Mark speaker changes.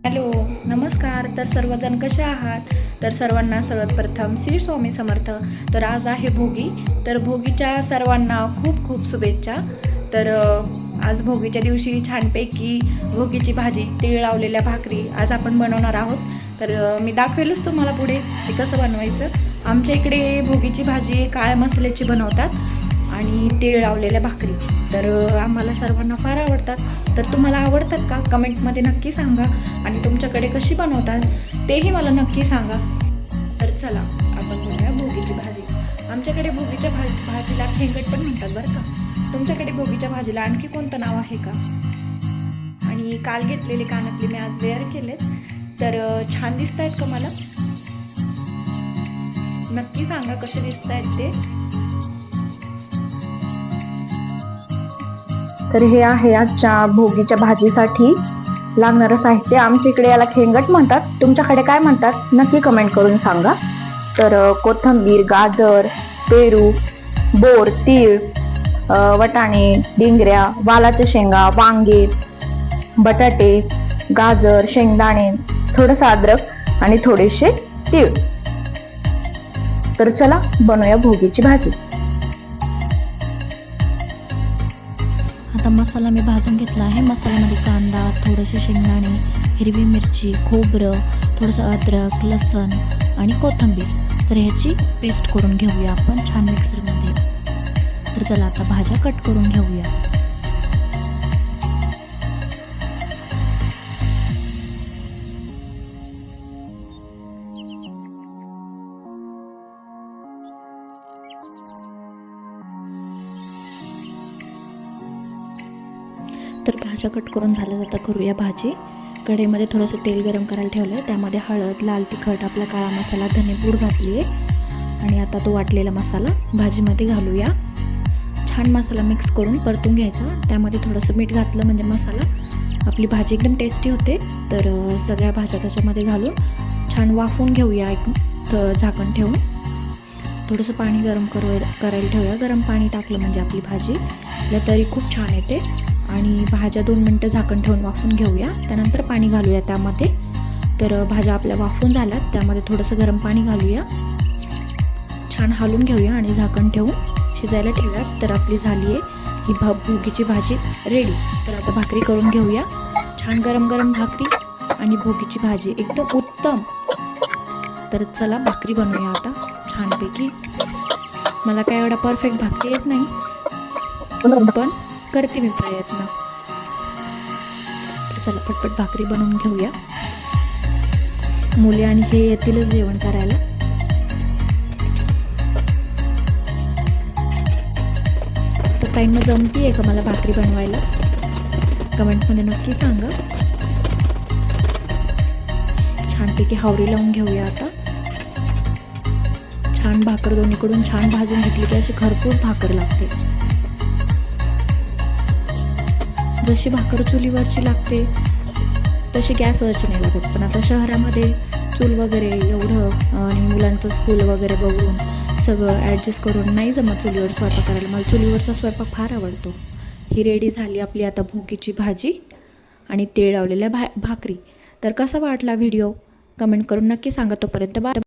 Speaker 1: Hello, नमस्कार. तर सर्वजण कसे आहात? तर सर्वांना सर्वात प्रथम श्री स्वामी समर्थ. तर आज आहे भोगी. तर भोगीच्या सर्वांना खूप खूप शुभेच्छा. तर आज भोगीच्या दिवशी छानपैकी भोगीची भाजी, तीळ लावलेल्या भाकरी आज आपण बनवणार आहोत. तर मी दाखवेलच तुम्हाला पुढे ते कसं बनवायचं. आमच्या इकडे भोगीची भाजी काळ्या मसाल्याची बनवतात आणि तीळ लावलेल्या भाकरी. तर आम्हाला सर्वांना फार आवडतात. तर तुम्हाला आवडतात का? कमेंटमध्ये नक्की सांगा. आणि तुमच्याकडे कशी बनवतात तेही मला नक्की सांगा. तर चला आपण बनवूया भोगीची भाजी. आमच्याकडे भोगीच्या भाजीला ठेंगट पण म्हणतात बरं का. तुमच्याकडे भोगीच्या भाजीला आणखी कोणतं नाव आहे का? आणि काल घेतलेले कानातले मी आज वेअर केलेत. तर छान दिसत आहेत का मला? नक्की सांगा कसे दिसत आहेत ते.
Speaker 2: तर हे आहे आजच्या भोगीच्या भाजीसाठी लागणारं साहित्य. आमच्या इकडे याला खेंगट म्हणतात, तुमच्याकडे काय म्हणतात नक्की कमेंट करून सांगा. तर कोथिंबीर, गाजर, पेरू, बोर, तीळ, वटाणे, डिंगऱ्या, वालाच्या शेंगा, वांगे, बटाटे, गाजर, शेंगदाणे, थोडंसं अद्रक आणि थोडेसे तीळ. तर चला बनवूया भोगीची भाजी.
Speaker 3: आता मसाला मी भाजून घेतला आहे. मसाल्यामध्ये कांदा, थोडेसे शेंगदाणे, हिरवी मिरची, खोबरं, थोडंसं अद्रक, लसूण आणि कोथिंबीर. तर ह्याची पेस्ट करून घेऊया आपण छान मिक्सरमध्ये. तर चला आता भाज्या कट करून घेऊया. तर भाज्या कट करून झाल्या जाता करूया भाजी. कढईमध्ये थोडंसं तेल गरम करायला ठेवलं आहे. त्यामध्ये हळद, लाल तिखट, आपला काळा मसाला, धनेपूड घातली आहे. आणि आता तो वाटलेला मसाला भाजीमध्ये घालूया. छान मसाला मिक्स करून परतून घ्यायचा. त्यामध्ये थोडंसं मीठ घातलं म्हणजे मसाला आपली भाजी एकदम टेस्टी होते. तर सगळ्या भाज्या त्याच्यामध्ये घालून छान वाफवून घेऊया. झाकण ठेवून थोडंसं पाणी गरम करायला ठेवूया. गरम पाणी टाकलं म्हणजे आपली भाजी तरी खूप छान येते. आणि भाज्या 2 मिनटं झाकण ठेवून वाफवून घेऊया. त्यानंतर पाणी घालूया त्यामध्ये. तर भाज्या आपल्या वाफवून झाल्यात. त्यामध्ये थोडंसं गरम पाणी घालूया. छान हलवून घेऊया आणि झाकण ठेवून शिजायला ठेवूया. तर आपली झाली आहे ही भोगीची भाजी रेडी. तर आता भाकरी करून घेऊया. छान गरम गरम भाकरी आणि भोगीची भाजी एकदम उत्तम. तर चला भाकरी बनवूया आता छानपैकी. मला काय एवढा परफेक्ट भाकरी येत नाही, पण करते मी प्रयत्न. तर चला पटपट भाकरी बनवून घेऊया. मुले आणि हे येतीलच जेवण करायला. तर ताईंना जमती आहे का मला भाकरी बनवायला? कमेंटमध्ये नक्की सांगा. छानपैकी हावरी लावून घेऊया आता. छान भाकर दोन्हीकडून छान भाजून घेतली की अशी खरपूस भाकर लागते. जशी भाकर चुलीवरची लागते तशी गॅसवरची नाही लागत. पण आता शहरामध्ये चूल वगैरे एवढं आणि मुलांचं स्कूल वगैरे बघून सगळं ॲडजस्ट करून नाही जमत चुलीवर स्वयंपाक करायला. मला चुलीवरचा स्वयंपाक फार आवडतो. ही रेडी झाली आपली आता भोगीची भाजी आणि तीळ लावलेल्या भाकरी. तर कसा वाटला व्हिडिओ कमेंट करून नक्की सांगा. तोपर्यंत बाय.